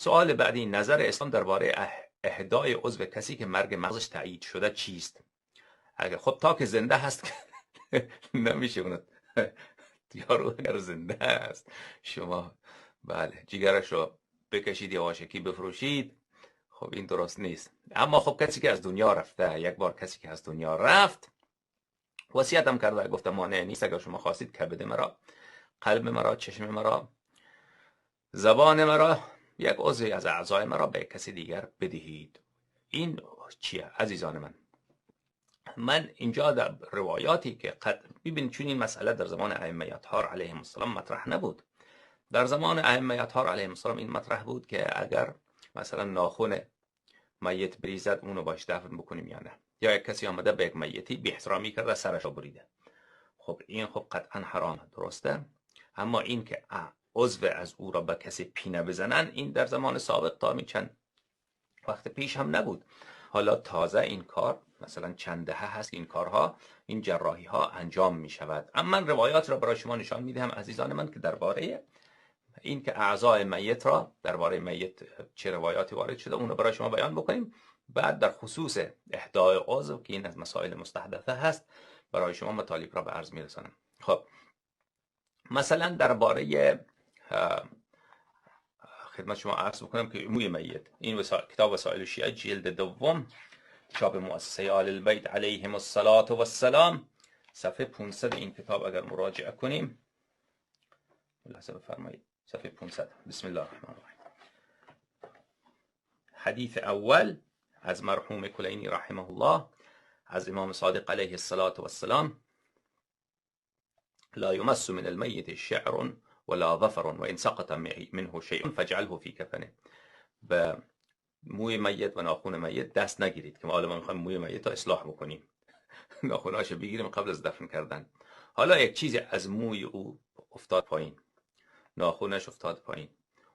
سوال بعدی، نظر اسلام درباره اهدای عضو کسی که مرگ مغزش تایید شده چیست؟ اگر خب تا که زنده هست نمیشه اون یارو اگر زنده است شما بله جیگرش رو بکشید یا واشکی بفروشید، خب این درست نیست. اما خب کسی که از دنیا رفته، یک بار کسی که از دنیا رفت وصیت هم کرده، گفتم مانع نیست اگر شما خواستید کبد مرا، قلب مرا، چشم مرا، زبان مرا، یک عضوی از اعضای مرا به کسی دیگر بدهید. این چیه عزیزان من اینجا در روایاتی که ببین چون این مسئله در زمان ائمه اطهار علیهم السلام مطرح نبود. در زمان ائمه اطهار علیهم السلام این مطرح بود که اگر مثلا ناخن میت بریزد اونو باش دفن بکنیم یا نه، یا یک کسی آمده به یک میتی بی احترامی کرده سرش رو بریده، خب این خب قطعا حرام، درسته. اما این که عضو از او را به کسی پینه بزنن، این در زمان سابق تا چند وقت پیش هم نبود. حالا تازه این کار مثلا چند دهه هست این کارها، این جراحی ها انجام می شود. اما من روایات را برای شما نشان می دهم عزیزان من که درباره این که اعضای میت را، درباره میت چه روایاتی وارد شده اون رو برای شما بیان بکنیم. بعد در خصوص اهدای عضو که این از مسائل مستحدثه هست برای شما مطالب را به عرض می رسانم. خب مثلا درباره خدمت شما عرض بکنم که موی میت، این کتاب وسائل شیعه جلد دوم چاپ مؤسسه آل البیت علیهم الصلاة و السلام صفحه 500 این کتاب اگر مراجعه کنیم، لحظه بفرمایید، صفحه 500. بسم الله الرحمن الرحیم. حدیث اول از مرحوم کلینی رحمه الله از امام صادق علیه الصلاة و السلام: لا يمس من المیت شعر ولا ظفر وان سقط منه شیء فاجعله فی کفنه. به موی میت و ناخن میت دست نگیرید که ما حالا میخوایم موی میت رو اصلاح بکنیم، ناخناشو بگیریم قبل از دفن کردن. حالا یک چیزی از موی او افتاد پایین، ناخنش افتاد پایین،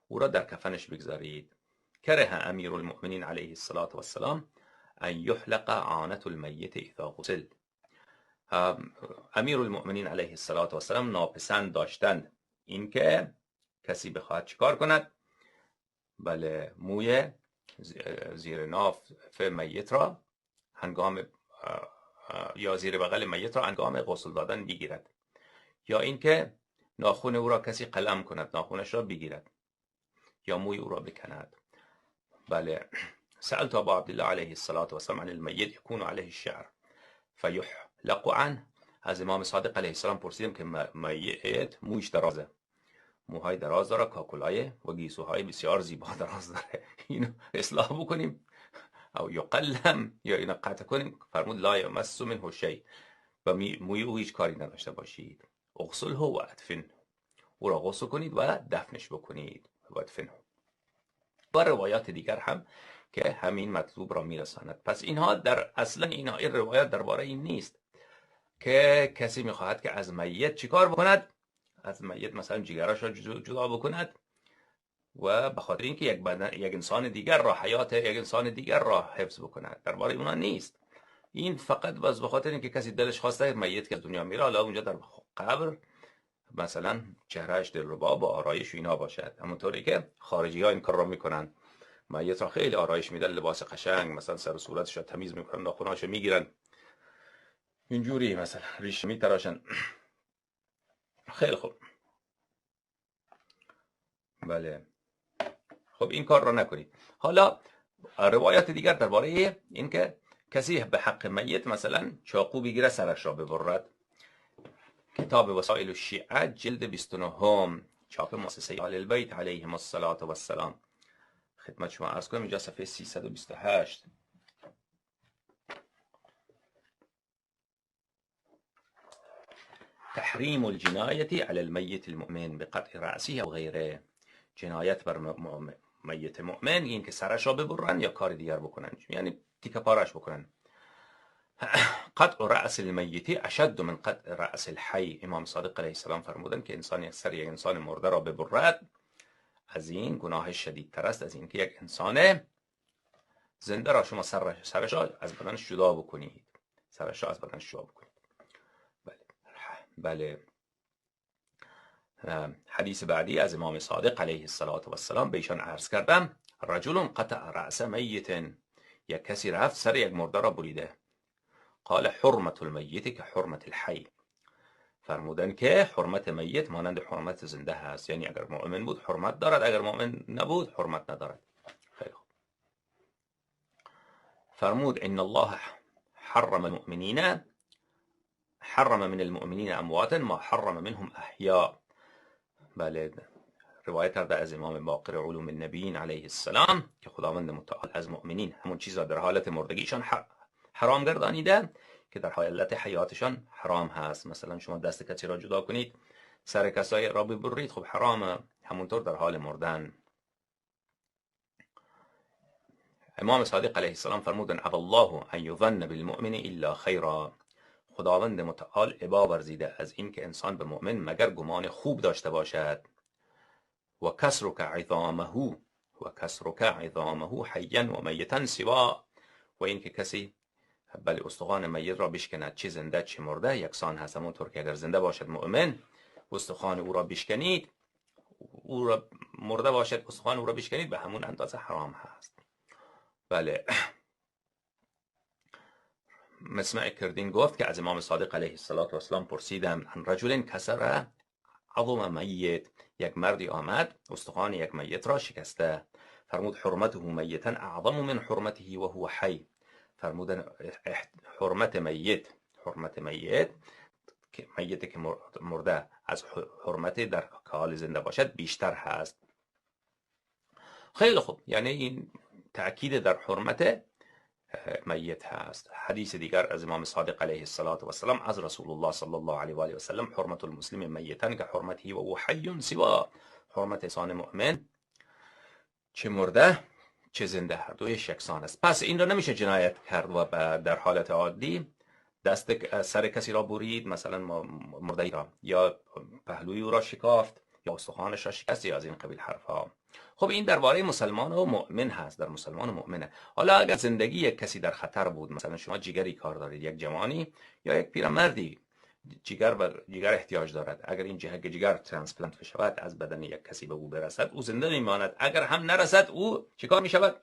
او را در کفنش بگذارید. کره امیر المؤمنین علیه الصلاة و السلام ان یحلق عانة المیت اذا غسل. امیر المؤمنین علیه الصلاة و السلام ناپسند داشتند اینکه کسی بخواهد چیکار کند، بله موی زیر ناف میت را هنگام یا زیر بغل میت را هنگام غسل دادن بگیرد، یا اینکه ناخن او را کسی قلم کند، ناخنش را بگیرد یا موی او را بکند. بله سألت ابا عبدالله علیه الصلاة و السلام عن المیت یکون علیه الشعر فیحلق عنه. از امام صادق علیه السلام پرسیدم که میت مویش درازه، موهای دراز داره، کاکولای و گیسوهای بسیار زیبا دراز داره، اینو اصلاح بکنیم او یقلم یا اینو قطع کنیم؟ فرمود لا یمس منه شیء، و موی او هیچ کاری نداشته باشید. اغسله و ادفنه، او را غسل کنید و دفنش بکنید و ادفنه. و روایات دیگر هم که همین مطلوب را میرساند. پس اینها در اصلا این روایات درباره این نیست که کسی میخواهد که از میت چیکار بکند، از میت مثلا جگرش را جدا بکند و به خاطر اینکه یک انسان دیگر را، حیات یک انسان دیگر را حفظ بکند، درباره اونا نیست. این فقط باز به خاطر اینکه کسی دلش خواسته میت که از دنیا میره حالا اونجا در قبر مثلا چهرهش دلربا با آرایش و اینا باشد، همونطوری که خارجی ها این کار را میکنن، میت را خیلی آرایش میدن، لباس قشنگ، مثلا سر و صورتش را تمیز میکنن، ناخناشو میگیرن، اینجوری مثلا ریش میتراشن. خیلی خوب، بله خب این کار را نکنید. حالا روایات دیگر درباره این که کسی به حق میت مثلا چاقو بگیره سرش را ببرد، کتاب وسائل الشیعه جلد 29 چاپ مؤسسه آل البیت علیهم الصلاة و السلام، خدمت شما عرض کنم اینجا صفحه 328. تحریم الجنایتی علی المیت المؤمن بقطع رأسه او غیره. جنایت بر میت مؤمن این که سرش را ببرن یا کار دیگر بکنن، یعنی تیکه پارش بکنن. قطع رأس المیت اشد من قطع رأس الحی. امام صادق علیه السلام فرمودن که انسان سر یک انسان مرده را ببرد از این گناه شدیدتر است از این که یک انسان زنده را شما سرش را از بدنش جدا بکنید، سرش را از بدنش جدا بکنید. بله حدیث بعدی از امام صادق علیه السلام به ایشان عرض کردم رجل قطع رأس میت، یک کسی رفت سر یک مرده را بریده. قال حرمت المیت که حرمت الحی، فرمودن که حرمت میت مانند حرمت زنده هست، یعنی اگر مؤمن بود حرمت دارد، اگر مؤمن نبود حرمت ندارد. خیلی خوب. فرمود ان الله حرم المؤمنین، حرم من المؤمنین امواتا ما حرم منهم احیاء. بله، روایت کرده از امام باقر علوم النبیین علیه السلام که خداوند متعال از مؤمنین همون چیزا در حالت مردگیشان حرام گردانیده که در حالت حیاتشان حرام هست. مثلا شما دست کسی را جدا کنید، سر کسایی را ببرید، خب حرامه، همونطور در حال مردن. امام صادق علیه السلام فرمودن ابى الله ان یظن بالمؤمن الا خیرا، خداوند متعال ابا ورزیده از این که انسان به مؤمن مگر گمان خوب داشته باشد. و کسرک عظامه حیا و میتا سوا، و این که کسی بله استخوان میت را بشکند، چه زنده چه مرده یکسان هست. همونطور که اگر زنده باشد مؤمن استخوان او را بشکنید، او را مرده باشد استخوان او را بشکنید، به همون اندازه حرام هست. بله. مسمع کردین گفت که از امام صادق علیه السلام پرسیدم عن رجل کسر عظم میت، یک مردی آمد استخوان یک میت را شکسته. فرمود حرمته میتا اعظم من حرمته و هو حی، فرمودن حرمت میت که مرده از حرمت در حال زنده باشد بیشتر هست. خیلی خوب، یعنی این تأکید در حرمت میت هست. حدیث دیگر از امام صادق علیه السلام از رسول الله صلی الله علیه و آله و سلم حرمت المسلم میتا که حرمته و هو حی سوا، حرمت انسان مؤمن چه مرده چه زنده هر دویش یکسان است. پس این را نمیشه جنایت کرد و در حالت عادی دست سر کسی را برید، مثلا مرده را، یا پهلوی او را شکافت، یا استخوانش را شکست، یا از این قبیل حرفها. خب این درباره مسلمان و مؤمن هست، در مسلمان و مؤمنه. حالا اگر زندگی یک کسی در خطر بود، مثلا شما جگری کار دارید، یک جوانی یا یک پیرمردی جگر احتیاج دارد، اگر این جگر ترانسپلانت بشود از بدن یک کسی به او برسد، او زنده میماند. اگر هم نرسد او چیکار میشود؟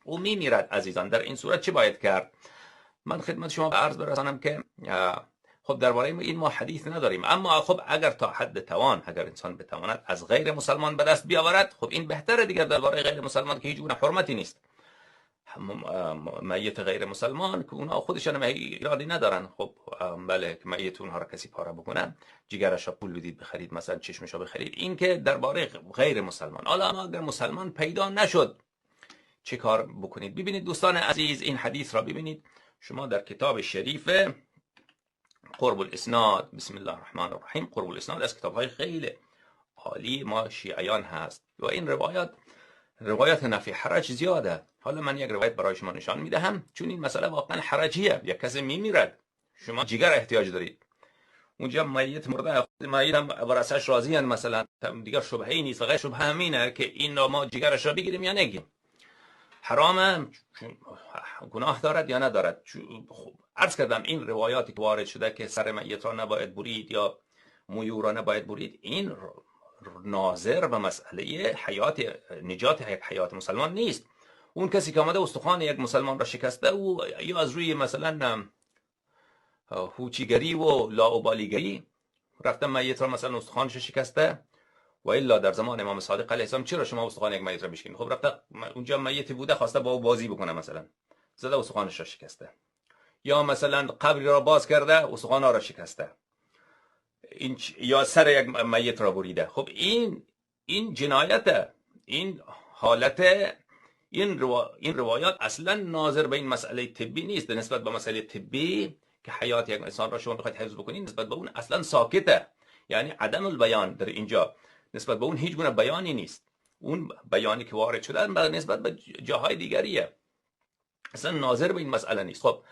او میمیرد. عزیزان در این صورت چه باید کرد؟ من خدمت شما عرض برسانم که خب درباره این ما حدیث نداریم، اما خب اگر تا حد توان، اگر انسان بتواند از غیر مسلمان به دست بیاورد، خب این بهتره دیگر. درباره غیر مسلمان که هیچ گونه حرمتی نیست، میت غیر مسلمان که اونا خودشان ایرادی ندارن، خب بله که میت اونها را کسی پاره بکنه، جگرش را پول بدید بخرید، مثلا چشمش را بخرید، این که درباره غیر مسلمان. حالا اگر مسلمان پیدا نشد چه کار بکنید؟ ببینید دوستان عزیز، این حدیث را ببینید شما در کتاب شریف قرب الاسناد، بسم الله الرحمن الرحیم، قرب الاسناد از کتاب‌های خیلی عالی ما شیعیان هست و این روایت نفی حرج زیاده. حالا من یک روایت برای شما نشان میدهم، چون این مسئله واقعا حرجیه. یک کسی میمیرد، شما جگر احتیاج دارید، اونجا میت مرده، میت هم ورثه‌اش راضی اند، مثلا دیگر شبهه‌ای نیست. غیر شبهه همینه که این ما جگرش را بگیریم یا نگیم. حرامه، گناه دارد یا ندارد؟ خب عرض کردم این روایاتی که وارد شده که سر میت را نباید برید یا موی او را نباید برید، این ناظر به مسئله حیات، نجات یک حیات مسلمان نیست. اون کسی که آمده استخوان یک مسلمان را شکسته، او یا از روی مثلا هوچیگری و لاابالیگری رفته میت را مثلا استخوانش شکسته، و الا در زمان امام صادق علیه السلام چرا شما استخوان یک میت را بشکنید؟ خب رفته اونجا میت بوده، خواسته با او بازی بکنه، مثلا زده استخوانش را شکسته، یا مثلا قبری را باز کرده استخوان را شکسته، یا سر یک میت را بریده. خب این جنایت، این حالت، این روایات اصلا ناظر به این مسئله طبی نیست. نسبت به مسئله طبی که حیات یک انسان را شما بخواید حفظ بکنید، نسبت به اون اصلا ساکته. یعنی عدم البیان در اینجا نسبت به اون هیچ گونه بیانی نیست. اون بیانی که وارد شده نسبت به جاهای دیگریه، اصلا ناظر به این مسئله نیست. خب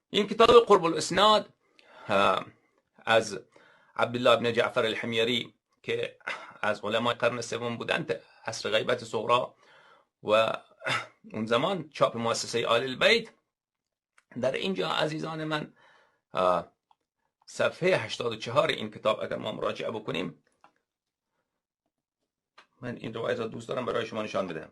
این کتاب قرب الاسناد از عبدالله بن جعفر الحمیری که از علمای قرن سوم بودند، عصر غیبت صغرا، و اون زمان چاپ مؤسسه آل البیت. در اینجا عزیزان من صفحه 84 این کتاب اگر ما مراجعه بکنیم، من این روایت را دوست دارم برای شما نشان بدم.